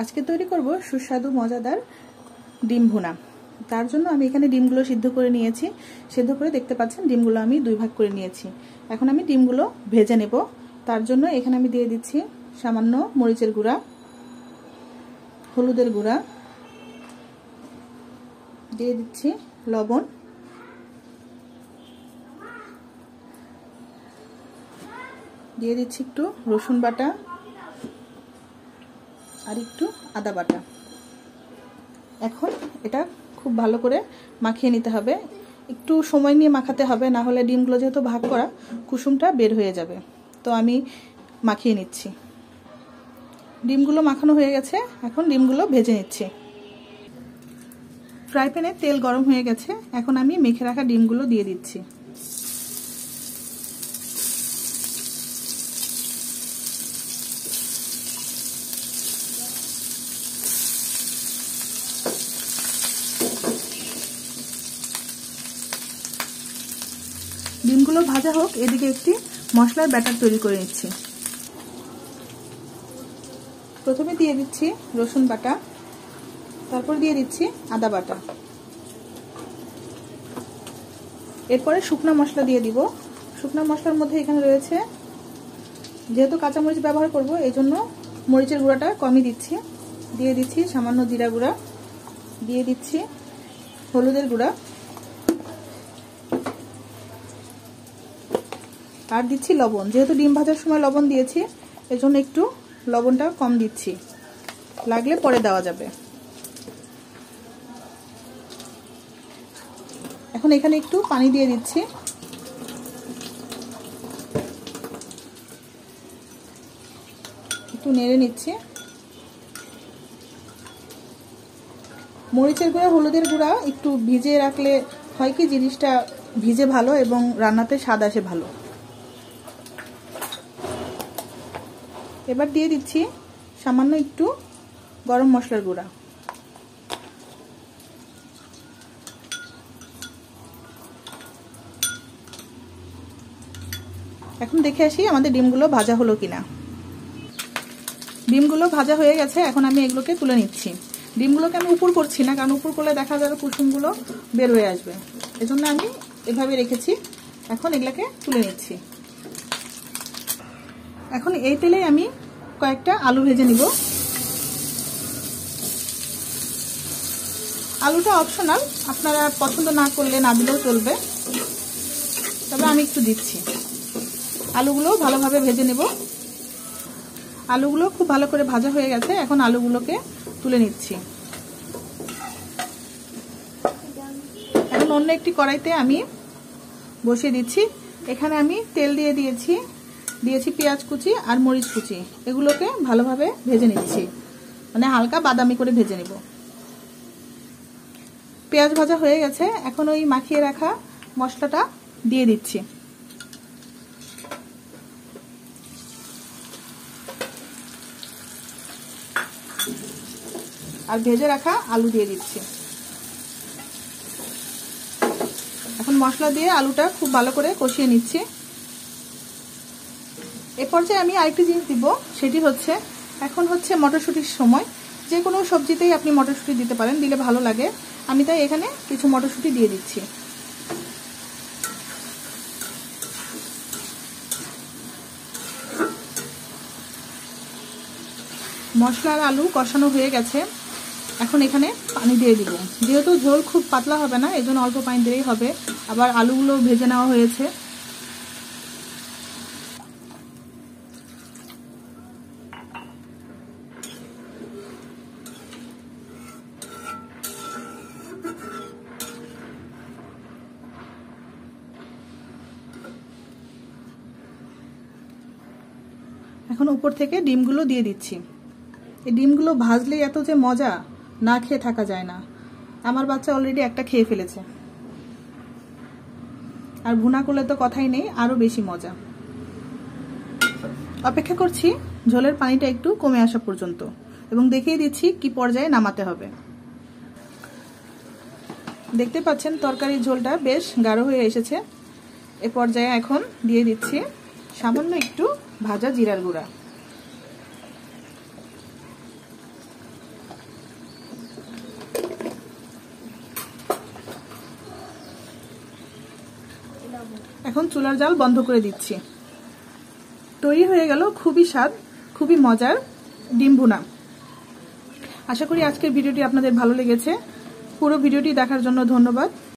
আজকে তৈরি করব সুস্বাদু মজাদার ডিম ভুনা। তার জন্য আমি এখানে ডিমগুলো সিদ্ধ করে নিয়েছি। সিদ্ধ করে দেখতে পাচ্ছেন ডিমগুলো আমি দুই ভাগ করে নিয়েছি। এখন আমি ডিমগুলো ভেজে নেব। তার জন্য এখানে আমি দিয়ে দিচ্ছি সামান্য মরিচের গুঁড়া, হলুদের গুঁড়া, দিয়ে দিচ্ছি লবণ, দিয়ে দিচ্ছি একটু রসুন বাটা আর একটু আদা বাটা। এখন এটা খুব ভালো করে মাখিয়ে নিতে হবে। একটু সময় নিয়ে মাখাতে হবে, না হলে ডিমগুলো যেহেতু ভাগ করা কুসুমটা বের হয়ে যাবে। তো আমি মাখিয়ে নিচ্ছি। ডিমগুলো মাখানো হয়ে গেছে, এখন ডিমগুলো ভেজে নিচ্ছি। ফ্রাই প্যানে তেল গরম হয়ে গেছে, এখন আমি মেখে রাখা ডিমগুলো দিয়ে দিচ্ছি। ডিমগুলো ভাজা হোক, এদিকে একটি মশলার ব্যাটার তৈরি করে নিচ্ছি। প্রথমে দিয়ে দিচ্ছি রসুন বাটা, তারপর দিয়ে দিচ্ছি আদা বাটা, এরপরে শুকনো মশলা দিয়ে দিব। শুকনো মশলার মধ্যে এখানে রয়েছে, যেহেতু কাঁচামরিচ ব্যবহার করব এই জন্য মরিচের গুঁড়াটা কমই দিচ্ছি। দিয়ে দিচ্ছি সামান্য জিরা গুঁড়া, দিয়ে দিচ্ছি হলুদের গুঁড়া, আর দিচ্ছি লবণ। যেহেতু ডিম ভাজার সময় লবণ দিয়েছি এজন্য একটু লবণটা কম দিচ্ছি, লাগলে পরে দেওয়া যাবে। এখন এখানে একটু পানি দিয়ে দিচ্ছি। একটু নেড়ে নিচ্ছি। মরিচের গুঁড়া, হলুদের গুঁড়া একটু ভিজিয়ে রাখলে হয় কি জিনিসটা ভিজে ভালো এবং রান্নাতে স্বাদ আসে ভালো। এবার দিয়ে দিচ্ছি সামান্য একটু গরম মশলার গুঁড়া। এখন দেখে আসি আমাদের ডিমগুলো ভাজা হলো কিনা। ডিমগুলো ভাজা হয়ে গেছে, এখন আমি এগুলোকে তুলে নিচ্ছি। ডিমগুলোকে আমি উপর করছি না, কারণ উপর করলে দেখা যাবে কুসুমগুলো বের হয়ে আসবে, এজন্য আমি এভাবে রেখেছি। এখন এগুলোকে তুলে নিচ্ছি। এখন এই তেলে আমি কয়েকটা আলু ভেজে নিব। আলুটা অপশনাল, আপনারা পছন্দ না করলে না দিলেও চলবে, তবে আমি একটু দিচ্ছি। আলুগুলো ভালোভাবে ভেজে নেব। আলুগুলো খুব ভালো করে ভাজা হয়ে গেছে, এখন আলুগুলোকে তুলে নিচ্ছি। এখন অন্য একটি কড়াইতে আমি বসিয়ে দিচ্ছি। এখানে আমি তেল দিয়ে দিয়েছি পেঁয়াজ কুচি আর মরিচ কুচি, এগুলোকে ভালোভাবে ভেজে নিচ্ছি, মানে হালকা বাদামি করে ভেজে নেব। পেঁয়াজ ভাজা হয়ে গেছে, এখন ওই মাখিয়ে রাখা মশলাটা দিয়ে দিচ্ছি। আর ভেজে রাখা আলু দিয়ে দিচ্ছি। এখন মশলা দিয়ে আলুটা খুব ভালো করে কষিয়ে নিচ্ছি। এ পর্যায়ে আমি আরেকটি জিনিস দিব, সেটি হচ্ছে এখন হচ্ছে মটরশুঁটির সময়। যে কোনো সবজিতেই আপনি মটরশুঁটি দিতে পারেন, দিলে ভালো লাগে। আমি তাই এখানে কিছু মটরশুঁটি দিয়ে দিচ্ছি। মশলা আর আলু কষানো হয়ে গেছে, এখন এখানে পানি দিয়ে দিব। যেহেতু ঝোল খুব পাতলা হবে না, এজন্য অল্প পানি দিলেই হবে। আবার আলুগুলো ভেজে নেওয়া হয়েছে। এখন উপর থেকে ডিমগুলো দিয়ে দিচ্ছি। এই ডিমগুলো ভাজলে এত যে মজা, না খেয়ে থাকা যায় না। আমার বাচ্চা অলরেডি একটা খেয়ে ফেলেছে, আর ভুনা করলে তো কথাই নেই, আরো বেশি মজা। অপেক্ষা করছি ঝোলের পানিটা একটু কমে আসা পর্যন্ত, এবং দেখিয়ে দিচ্ছি কি পর্যায়ে নামাতে হবে। দেখতে পাচ্ছেন তরকারির ঝোলটা বেশ গাঢ় হয়ে এসেছে। এ পর্যায়ে এখন দিয়ে দিচ্ছি সামান্য একটু ভাজা জিরার গুঁড়া। এখন চুলার জাল বন্ধ করে দিচ্ছি। তৈরি হয়ে গেল খুবই স্বাদ, খুবই মজার ডিম ভুনা। আশা করি আজকের ভিডিওটি আপনাদের ভালো লেগেছে। পুরো ভিডিওটি দেখার জন্য ধন্যবাদ।